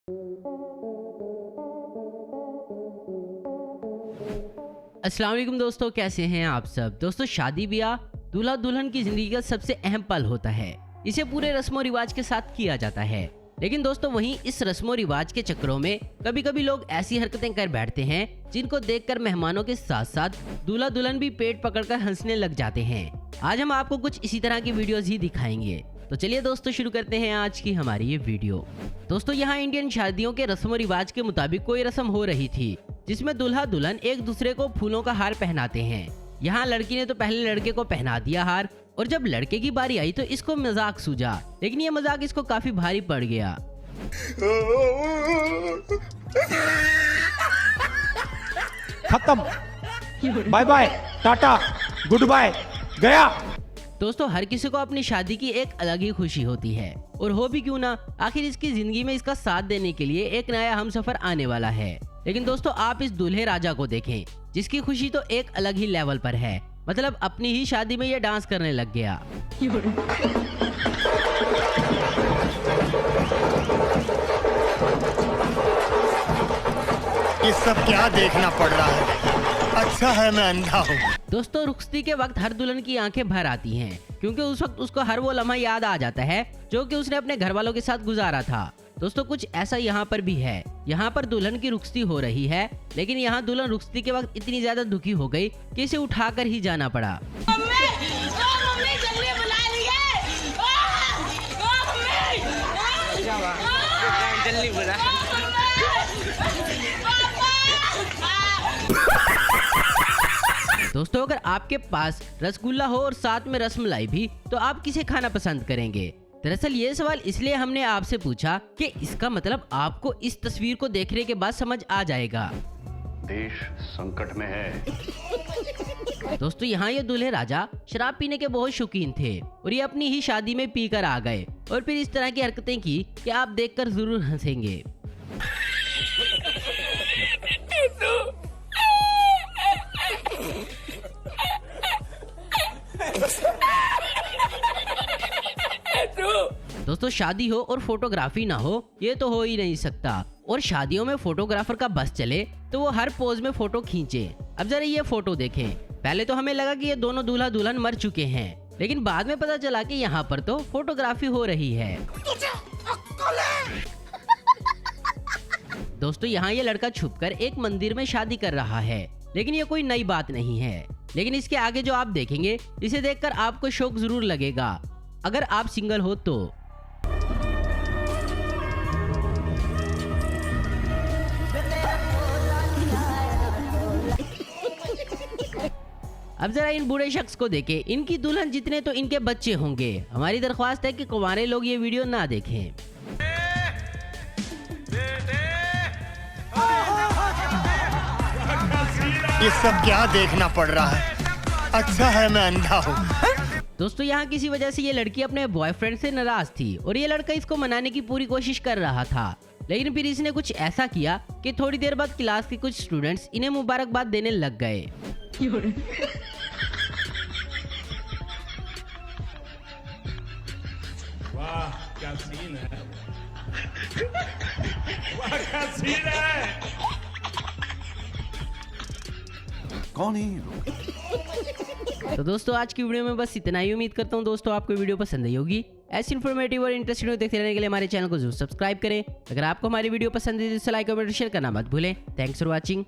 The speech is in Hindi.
अस्सलाम वालेकुम दोस्तों, कैसे हैं आप सब। दोस्तों, शादी ब्याह दूल्हा दुल्हन की जिंदगी का सबसे अहम पल होता है। इसे पूरे रस्मों रिवाज के साथ किया जाता है। लेकिन दोस्तों, वहीं इस रस्मों रिवाज के चक्करों में कभी कभी लोग ऐसी हरकतें कर बैठते हैं जिनको देखकर मेहमानों के साथ साथ दूल्हा दुल्हन भी पेट पकड़कर हंसने लग जाते हैं। आज हम आपको कुछ इसी तरह की वीडियोस ही दिखाएंगे। तो चलिए दोस्तों, शुरू करते हैं आज की हमारी ये वीडियो। दोस्तों, यहाँ इंडियन शादियों के रस्मों रिवाज के मुताबिक कोई रस्म हो रही थी जिसमें दूल्हा दुल्हन एक दूसरे को फूलों का हार पहनाते हैं। यहाँ लड़की ने तो पहले लड़के को पहना दिया हार, और जब लड़के की बारी आई तो इसको मजाक सूझा, लेकिन ये मजाक इसको काफी भारी पड़ गया। खत्म, bye bye, tata, good bye, गया। दोस्तों, हर किसी को अपनी शादी की एक अलग ही खुशी होती है, और हो भी क्यों ना, आखिर इसकी जिंदगी में इसका साथ देने के लिए एक नया हमसफर आने वाला है। लेकिन दोस्तों, आप इस दूल्हे राजा को देखें, जिसकी खुशी तो एक अलग ही लेवल पर है। मतलब अपनी ही शादी में ये डांस करने लग गया। ये सब क्या देखना पड़ रहा है? अच्छा है मैं अंधा हूँ। दोस्तों, रुखसती के वक्त हर दुल्हन की आंखें भर आती हैं, क्योंकि उस वक्त उसको हर वो लम्हा याद आ जाता है जो कि उसने अपने घर वालों के साथ गुजारा था। दोस्तों, कुछ ऐसा यहाँ पर भी है। यहाँ पर दुल्हन की रुखसती हो रही है, लेकिन यहाँ दुल्हन रुखसती के वक्त इतनी ज्यादा दुखी हो गई कि इसे उठाकर ही जाना पड़ा। दोस्तों, अगर आपके पास रसगुल्ला हो और साथ में रसमलाई भी, तो आप किसे खाना पसंद करेंगे? दरअसल ये सवाल इसलिए हमने आपसे पूछा कि इसका मतलब आपको इस तस्वीर को देखने के बाद समझ आ जाएगा। देश संकट में है। दोस्तों, यहाँ ये दूल्हे राजा शराब पीने के बहुत शौकीन थे, और ये अपनी ही शादी में पीकर आ गए और फिर इस तरह की हरकतें की कि आप देखकर जरूर हंसेंगे। दोस्तों, शादी हो और फोटोग्राफी ना हो, ये तो हो ही नहीं सकता। और शादियों में फोटोग्राफर का बस चले तो वो हर पोज में फोटो खींचे। अब जरा ये फोटो देखें। पहले तो हमें लगा कि ये दोनों दूल्हा दुल्हन मर चुके हैं, लेकिन बाद में पता चला कि यहाँ पर तो फोटोग्राफी हो रही है। दोस्तों, यहाँ ये लड़का छुपकर एक मंदिर में शादी कर रहा है, लेकिन ये कोई नई बात नहीं है। लेकिन इसके आगे जो आप देखेंगे, इसे देखकर आपको शौक जरूर लगेगा, अगर आप सिंगल हो तो। अब जरा इन बूढ़े शख्स को देखें। इनकी दुल्हन जितने तो इनके बच्चे होंगे। हमारी दरख्वास्त है कि कुंवारे लोग ये वीडियो ना देखें। ये सब क्या देखना पड़ रहा है? अच्छा है मैं अंधा हूँ। दोस्तों, यहाँ किसी वजह से ये लड़की अपने बॉयफ्रेंड से नाराज थी, और ये लड़का इसको मनाने की पूरी कोशिश कर रहा था। लेकिन फिर इसने कुछ ऐसा किया कि थोड़ी देर बाद क्लास के कुछ स्टूडेंट्स इन्हें मुबारकबाद देने लग गए। वाह क्या सीन है। वाह क्या सीन है। कौन है ये लोग? तो दोस्तों, आज की वीडियो में बस इतना ही। उम्मीद करता हूँ दोस्तों आपको वीडियो पसंद आई होगी। ऐसी इन्फॉर्मेटिव और इंटरेस्टिंग वीडियो देखते रहने के लिए हमारे चैनल को जरूर सब्सक्राइब करें। अगर आपको हमारी वीडियो पसंद है तो लाइक कमेंट शेयर करना मत भूलें। Thanks for watching.